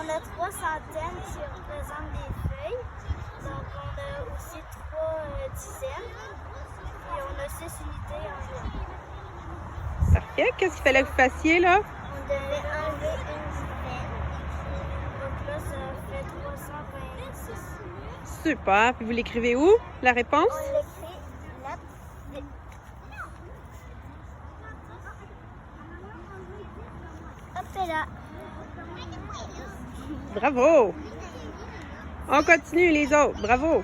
on a 3 centaines qui représentent des feuilles. Donc, on a aussi 3 dizaines. Et on a 6 unités environ. Parfait. Qu'est-ce qu'il fallait que vous fassiez, là? On devait enlever une dizaine. Donc là, ça fait 326. Super. Puis vous l'écrivez où, la réponse? On l'écrit là. Hop là. Bravo! On continue, les autres. Bravo!